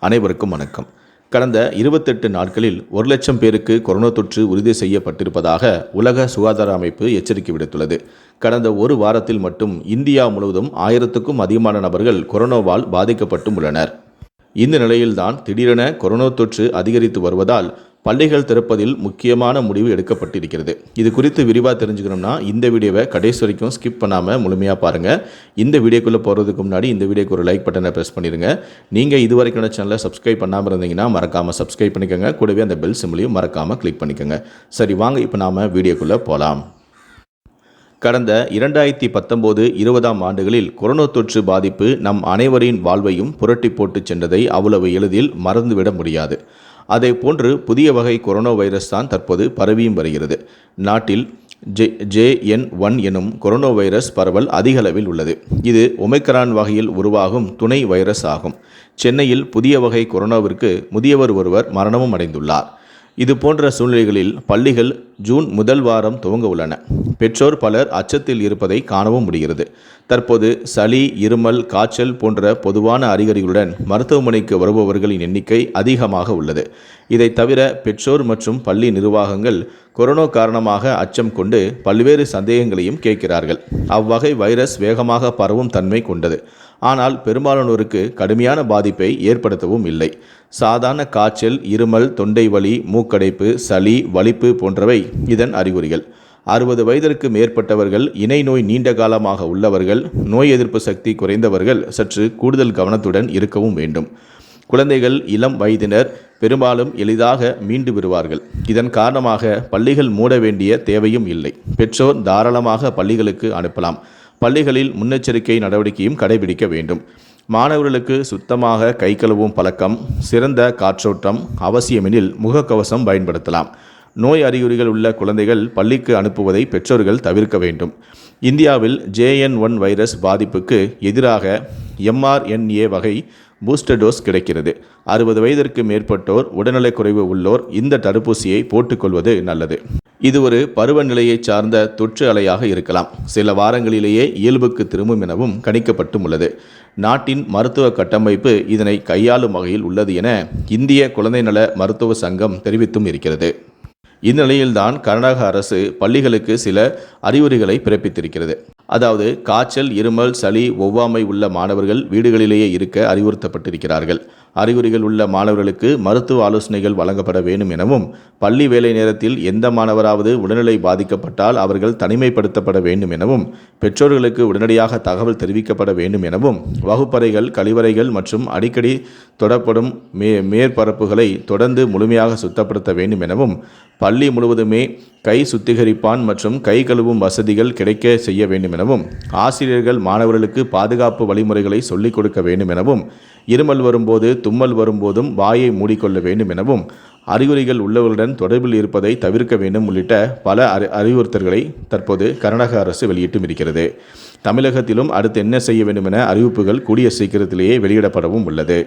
அனைவருக்கும் வணக்கம். கடந்த 28 நாட்களில் 1,00,000 பேருக்கு கொரோனா தொற்று உறுதி செய்யப்பட்டிருப்பதாக உலக சுகாதார அமைப்பு எச்சரிக்கை விடுத்துள்ளது. கடந்த ஒரு வாரத்தில் மட்டும் இந்தியா முழுவதும் 1000க்கும் அதிகமான நபர்கள் கொரோனாவால் பாதிக்கப்பட்டும் உள்ளனர். இந்த நிலையில்தான் திடீரென கொரோனா தொற்று அதிகரித்து வருவதால் பள்ளிகள் திறப்பதில் முக்கியமான முடிவு எடுக்கப்பட்டிருக்கிறது. இது குறித்து விரிவாக தெரிஞ்சுக்கணும்னா இந்த வீடியோவை கடைசி வரைக்கும் ஸ்கிப் பண்ணாமல் முழுமையாக பாருங்கள். இந்த வீடியோக்குள்ளே போகிறதுக்கு முன்னாடி இந்த வீடியோக்கு ஒரு லைக் பட்டனை ப்ரெஸ் பண்ணிடுங்க. நீங்கள் இது வரைக்கும் சேனலை சப்ஸ்கிரைப் பண்ணாமல் இருந்தீங்கன்னா மறக்காமல் சப்ஸ்கிரைப் பண்ணிக்கோங்க. கூடவே அந்த பெல் சிம்லையும் மறக்காமல் கிளிக் பண்ணிக்கோங்க. சரி, வாங்க இப்போ நாம் வீடியோக்குள்ளே போகலாம். கடந்த 2019-20 ஆண்டுகளில் கொரோனா தொற்று பாதிப்பு நம் அனைவரின் வாழ்வையும் புரட்டி போட்டு சென்றதை அவ்வளவு எளிதில் மறந்துவிட முடியாது. அதே போன்று புதிய வகை கொரோனா வைரஸ் தான் தற்போது பரவியும் வருகிறது. நாட்டில் JN1 எனும் கொரோனா வைரஸ் பரவல் அதிக அளவில் உள்ளது. இது ஒமைக்ரான் வகையில் உருவாகும் துணை வைரஸ் ஆகும். சென்னையில் புதிய வகை கொரோனாவிற்கு முதியவர் ஒருவர் மரணமும் அடைந்துள்ளார். இது போன்ற சூழ்நிலைகளில் பள்ளிகள் ஜூன் முதல் வாரம் துவங்க உள்ளன. பெற்றோர் பலர் அச்சத்தில் இருப்பதை காணவும் முடிகிறது. தற்போது சளி, இருமல், காய்ச்சல் போன்ற பொதுவான அறிகுறிகளுடன் மருத்துவமனைக்கு வருபவர்களின் எண்ணிக்கை அதிகமாக உள்ளது. இதை தவிர பெற்றோர் மற்றும் பள்ளி நிர்வாகங்கள் கொரோனா காரணமாக அச்சம் கொண்டு பல்வேறு சந்தேகங்களையும் கேட்கிறார்கள். அவ்வகை வைரஸ் வேகமாக பரவும் தன்மை கொண்டது. ஆனால் பெரும்பாலானோருக்கு கடுமையான பாதிப்பை ஏற்படுத்தவும் இல்லை. சாதாரண காய்ச்சல், இருமல், தொண்டை வலி, மூக்கடைப்பு, சளி, வலிப்பு போன்றவை இதன் அறிகுறிகள். 60 வயதிற்கு மேற்பட்டவர்கள், இணை நோய் நீண்ட காலமாக உள்ளவர்கள், நோய் எதிர்ப்பு சக்தி குறைந்தவர்கள் சற்று கூடுதல் கவனத்துடன் இருக்கவும் வேண்டும். குழந்தைகள், இளம் வயதினர் பெரும்பாலும் எளிதாக மீண்டு வருவார்கள். இதன் காரணமாக பள்ளிகள் மூட வேண்டிய தேவையும் இல்லை. பெற்றோர் தாராளமாக பள்ளிகளுக்கு அனுப்பலாம். பள்ளிகளில் முன்னெச்சரிக்கை நடவடிக்கையும் கடைபிடிக்க வேண்டும். மாணவர்களுக்கு சுத்தமாக கை கழுவும் பழக்கம், சிறந்த காற்றோட்டம் அவசியமெனில் முகக்கவசம் பயன்படுத்தலாம். நோய் அறிகுறிகள் உள்ள குழந்தைகள் பள்ளிக்கு அனுப்புவதை பெற்றோர்கள் தவிர்க்க வேண்டும். இந்தியாவில் JN1 வைரஸ் பாதிப்புக்கு எதிராக mRNA வகை பூஸ்டர் டோஸ் கிடைக்கிறது. 60 வயதிற்கு மேற்பட்டோர், உடல்நலக்குறைவு உள்ளோர் இந்த தடுப்பூசியை போட்டுக்கொள்வது நல்லது. இது ஒரு பருவநிலையை சார்ந்த தொற்று அலையாக இருக்கலாம். சில வாரங்களிலேயே இயல்புக்கு திரும்பும் எனவும் கணிக்கப்பட்டும் உள்ளது. நாட்டின் மருத்துவ கட்டமைப்பு இதனை கையாளும் வகையில் உள்ளது என இந்திய குழந்தை நல மருத்துவ சங்கம் தெரிவித்தும் இருக்கிறது. இந்நிலையில்தான் கர்நாடக அரசு பள்ளிகளுக்கு சில அறிவுரைகளை பிறப்பித்திருக்கிறது. அதாவது காய்ச்சல், இருமல், சளி, ஒவ்வாமை உள்ள மாணவர்கள் வீடுகளிலேயே இருக்க அறிவுறுத்தப்பட்டிருக்கிறார்கள். அறிகுறிகள் உள்ள மாணவர்களுக்கு மருத்துவ ஆலோசனைகள் வழங்கப்பட வேண்டும் எனவும், பள்ளி வேலை நேரத்தில் எந்த மாணவராவது உடல்நிலை பாதிக்கப்பட்டால் அவர்கள் தனிமைப்படுத்தப்பட வேண்டும் எனவும், பெற்றோர்களுக்கு உடனடியாக தகவல் தெரிவிக்கப்பட வேண்டும் எனவும், வகுப்பறைகள், கழிவறைகள் மற்றும் அடிக்கடி தொடப்படும் மேற்பரப்புகளை தொடர்ந்து முழுமையாக சுத்தப்படுத்த வேண்டும் எனவும், பள்ளி முழுவதுமே கை சுத்திகரிப்பான் மற்றும் கை கழுவும் வசதிகள் கிடைக்க செய்ய வேண்டும் எனவும், ஆசிரியர்கள் மாணவர்களுக்கு பாதுகாப்பு வழிமுறைகளை சொல்லிக் கொடுக்க வேண்டும் எனவும், இருமல் வரும்போது, தும்மல் வரும்போதும் வாயை மூடிக்கொள்ள வேண்டும் எனவும், அறிகுறிகள் உள்ளவர்களுடன் தொடர்பில் இருப்பதை தவிர்க்க வேண்டும் உள்ளிட்ட பல அறிவுறுத்தல்களை தற்போது கர்நாடக அரசு வெளியிட்டும் இருக்கிறது. தமிழகத்திலும் அடுத்து என்ன செய்ய வேண்டும் என அறிவிப்புகள் கூடிய சீக்கிரத்திலேயே வெளியிடப்படவும் உள்ளது.